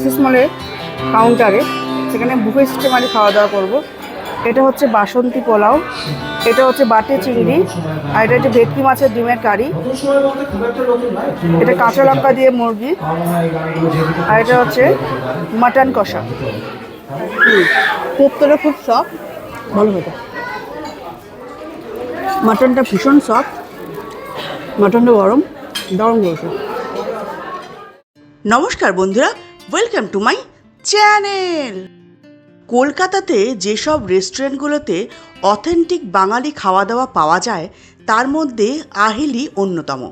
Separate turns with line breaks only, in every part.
Axis মলের কাউন্টারে, সেখানে বুফে সিস্টেমারি খাওয়া দাওয়া করব। এটা হচ্ছে বাসন্তী পোলাও, এটা হচ্ছে বাটি চিংড়ি, আর এটা হচ্ছে ভেটকি মাছের ডিমের কারি, এটা কাঁচা লঙ্কা দিয়ে মুরগি, আর এটা হচ্ছে মাটন কষা। কোপ্তাটা খুব সফট, ভালো হতো। মাটনটা ভীষণ সফট, মাটনটা গরম গরম রয়েছে।
নমস্কার বন্ধুরা, ওয়েলকাম টু মাই চ্যানেল। কলকাতাতে যেসব রেস্টুরেন্টগুলোতে অথেন্টিক বাঙালি খাওয়া দাওয়া পাওয়া যায় তার মধ্যে আহেলি অন্যতম।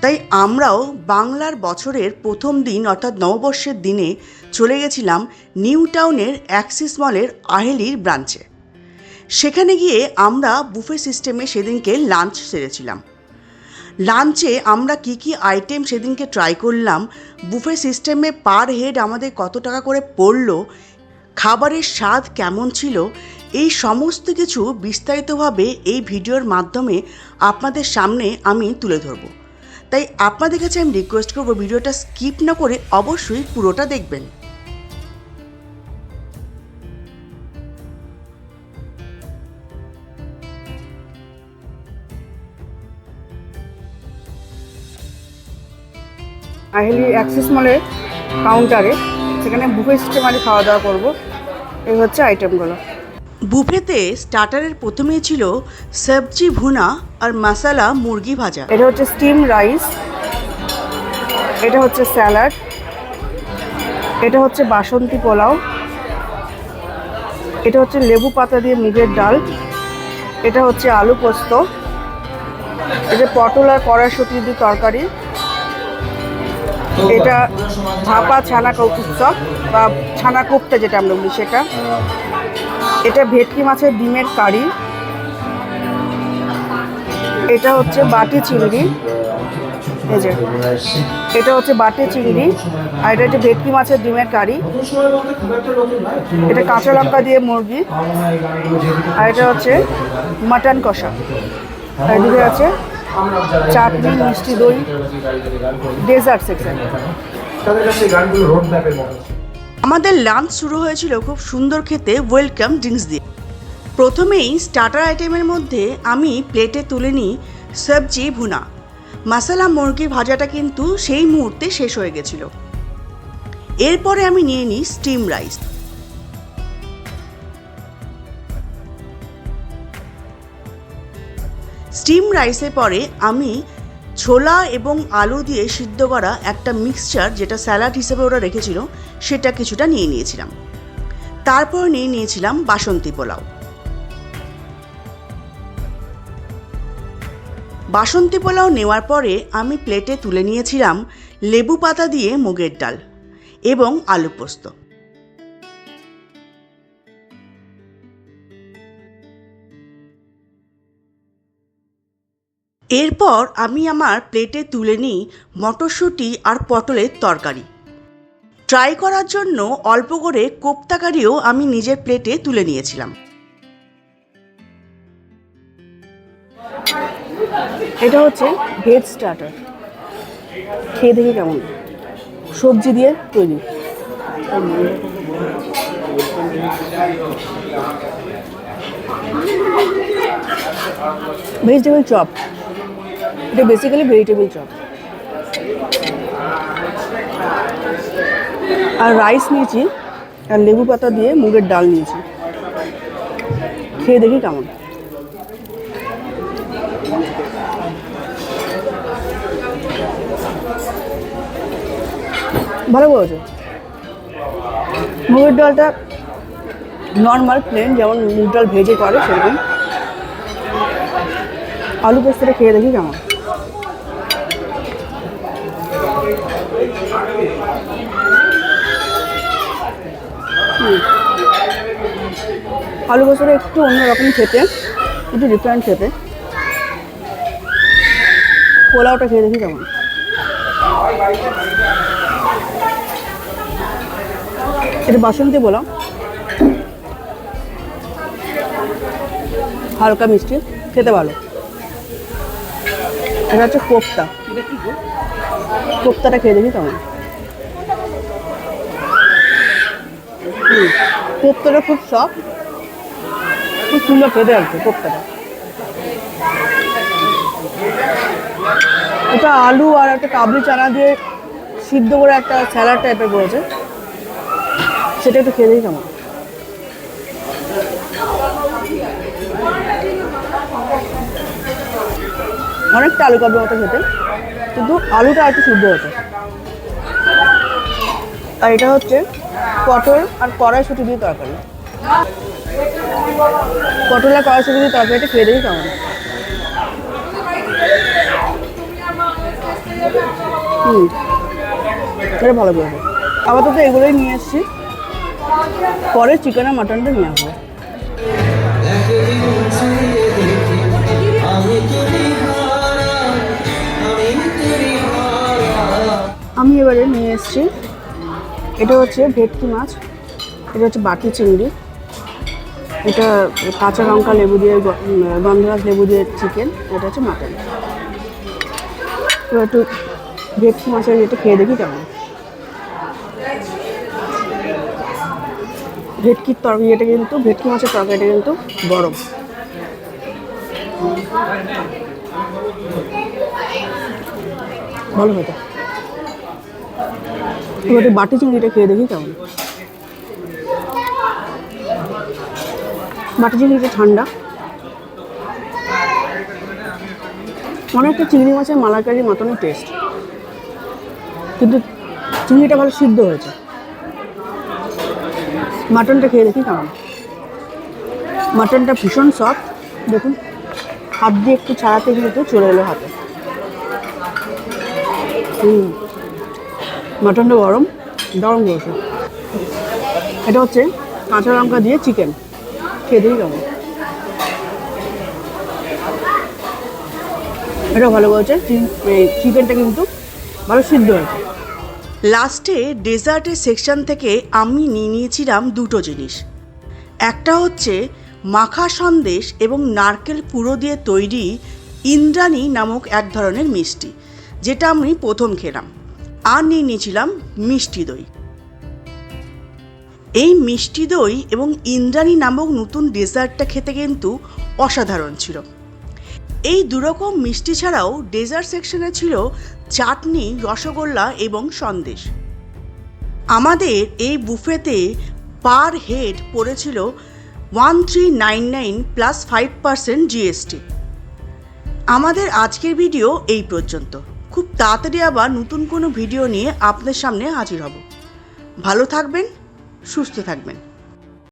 তাই আমরাও বাংলার বছরের প্রথম দিন অর্থাৎ নববর্ষের দিনে চলে গেছিলাম নিউ টাউনের অ্যাক্সিস মলের আহেলির ব্রাঞ্চে। সেখানে গিয়ে আমরা বুফে সিস্টেমে সেদিনকে লাঞ্চ সেরেছিলাম। লাঞ্চে আমরা কি কি আইটেম সেদিনকে ট্রাই করলাম, বুফে সিস্টেমে পার হেড আমাদের কত টাকা করে পড়লো, খাবারের স্বাদ কেমন ছিল, এই সমস্ত কিছু বিস্তারিতভাবে এই ভিডিওর মাধ্যমে আপনাদের সামনে আমি তুলে ধরব। তাই আপনাদের কাছে আমি রিকোয়েস্ট করব ভিডিওটা স্কিপ না করে অবশ্যই পুরোটা দেখবেন।
আহেলি অ্যাক্সিস মলের কাউন্টারে, সেখানে বুফে সিস্টেমারি খাওয়া দাওয়া করব। এই হচ্ছে আইটেমগুলো।
বুফেতে স্টার্টারের প্রথমেই ছিল সবজি ভুনা আর মশলা মুরগি ভাজা।
এটা হচ্ছে স্টিম রাইস, এটা হচ্ছে স্যালাড, এটা হচ্ছে বাসন্তী পোলাও, এটা হচ্ছে লেবু পাতা দিয়ে মুগের ডাল, এটা হচ্ছে আলু পোস্ত, এটা পটল আর কড়াইশুঁটি দিয়ে তরকারি, এটা ভাপা ছানা কৌতুক বা ছানা কোপ্তা যেটা আমরা বলি সেটা, এটা ভেটকি মাছের ডিমের কারি, এটা হচ্ছে বাটি চিংড়ি, এই যে এটা হচ্ছে বাটি চিংড়ি, আর এটা হচ্ছে ভেটকি মাছের ডিমের কারি, এটা কাঁচা লঙ্কা দিয়ে মুরগি, আর এটা হচ্ছে মাটন কষা, আর এদিকে আছে চাটনি, মিষ্টি দই, ডেজার্ট সেকশন।
আমাদের লাঞ্চ শুরু হয়েছিল খুব সুন্দর খেতে ওয়েলকাম ড্রিঙ্কস দিয়ে। প্রথমেই স্টার্টার আইটেমের মধ্যে আমি প্লেটে তুলে নিই সবজি ভুনা। মশলা মুরগি ভাজাটা কিন্তু সেই মুহূর্তে শেষ হয়ে গেছিল। এরপরে আমি নিয়ে নিই স্টিম রাইস। স্টিম রাইসে পরে আমি ছোলা এবং আলু দিয়ে সিদ্ধ করা একটা মিক্সচার, যেটা স্যালাড হিসেবে ওরা রেখেছিল, সেটা কিছুটা নিয়ে নিয়েছিলাম। তারপর নিয়ে নিয়েছিলাম বাসন্তী পোলাও। বাসন্তী পোলাও নেওয়ার পরে আমি প্লেটে তুলে নিয়েছিলাম লেবু পাতা দিয়ে মুগের ডাল এবং আলু পোস্ত। এরপর আমি আমার প্লেটে তুলে নিই মটরশুঁটি আর পটলের তরকারি। ট্রাই করার জন্য অল্প করে কোপ্তা কারিও আমি নিজের প্লেটে তুলে নিয়েছিলাম।
এটা হচ্ছে ভেজ স্টার্টার, খেয়ে দেখি কেমন, সবজি দিয়ে তৈরি। ভেজিটেবল চপ, এটা বেসিক্যালি ভেজিটেবল চপ। আর রাইস নিয়েছি, আর লেবু পাতা দিয়ে মুগের ডাল নিয়েছি। খেয়ে দেখি কেমন। ভালো বলেছে। মুগের ডালটা নর্মাল প্লেন, যেমন মুগ ডাল ভেজে করে সেরকম। আলু পোস্তটা খেয়ে দেখি কেমন। আলু পোস্তটা একটু অন্যরকম খেতে, একটু ডিফারেন্ট খেতে। পোলাওটা খেয়ে দেখি কেমন। এটা বাসন্তী পোলাও, হালকা মিষ্টি, খেতে ভালো। এটা হচ্ছে কোপ্তা, কোপ্তাটা খেয়ে দেখি কেমন। কোপ্তাটা খুব সফট, খুব সুন্দর খেতে আছে কোপ্তাটা। এটা আলু আর একটা কাবলি চানা দিয়ে সিদ্ধ করে একটা স্যালাড টাইপের করেছে, সেটা একটু খেলেই কেমন। অনেকটা আলু কাবলির মতো খেতে, কিন্তু আলুটা একটু সিদ্ধ হতো। আর এটা হচ্ছে পটল আর কড়াইশুঁটি দিয়ে তরকারি। পটল আর কড়াইশুঁটি দিয়ে তরকারিটা খেয়ে দেখি কেমন। এটা ভালো করবে। আপাতত এগুলোই নিয়ে এসেছি, পরে চিকেন আর মাটনটা নিয়ে আসবো। আমি এবারে নিয়ে এসেছি, এটা হচ্ছে ভেটকি মাছ, এটা হচ্ছে বাটি চিংড়ি, এটা কাঁচা লঙ্কা লেবু দিয়ে গন্ধরাজ লেবু দিয়ে চিকেন, এটা হচ্ছে মাটন। এবার একটু ভেটকি মাছের এটা খেয়ে দেখি কেমন। ভেটকির তরকারিটা কিন্তু, ভেটকি মাছের তরকারিটা কিন্তু গরম। ভালো হতো। এবার একটু বাটি চিংড়িটা খেয়ে দেখি কেমন। বাটি চিংড়িটা ঠান্ডা, অনেকটা চিংড়ি মাছের মালাইকারির মতনই টেস্ট, কিন্তু চিংড়িটা ভালো সিদ্ধ হয়েছে। মাটনটা খেয়ে দেখি কেমন। মাটনটা ভীষণ সফট, দেখুন হাত দিয়ে একটু ছাড়াতে কিন্তু চলে এলো হাতে। মাটনটা গরম গরম রয়েছে। এটা হচ্ছে কাঁচা লঙ্কা দিয়ে চিকেন, খেয়ে দেখি কেমন। এটা ভালো করেছে, চিকেনটা কিন্তু ভালো সিদ্ধ হয়েছে।
লাস্টে ডেজার্টের সেকশন থেকে আমি নিয়েছিলাম দুটো জিনিস। একটা হচ্ছে মাখা সন্দেশ এবং নারকেল পুরো দিয়ে তৈরি ইন্দ্রাণী নামক এক ধরনের মিষ্টি, যেটা আমি প্রথম খেলাম। আর নিয়েছিলাম মিষ্টি দই। এই মিষ্টি দই এবং ইন্দ্রাণী নামক নতুন ডেজার্টটা খেতে কিন্তু অসাধারণ ছিল। এই দুরকম মিষ্টি ছাড়াও ডেজার্ট সেকশনে ছিল চাটনি, রসগোল্লা এবং সন্দেশ। আমাদের এই বুফেতে পার হেড পড়েছিল 1399 প্লাস 5% জিএসটি। আমাদের আজকের ভিডিও এই পর্যন্ত। খুব তাড়াতাড়ি আবার নতুন কোনো ভিডিও নিয়ে আপনাদের সামনে হাজির হব। ভালো থাকবেন, সুস্থ থাকবেন।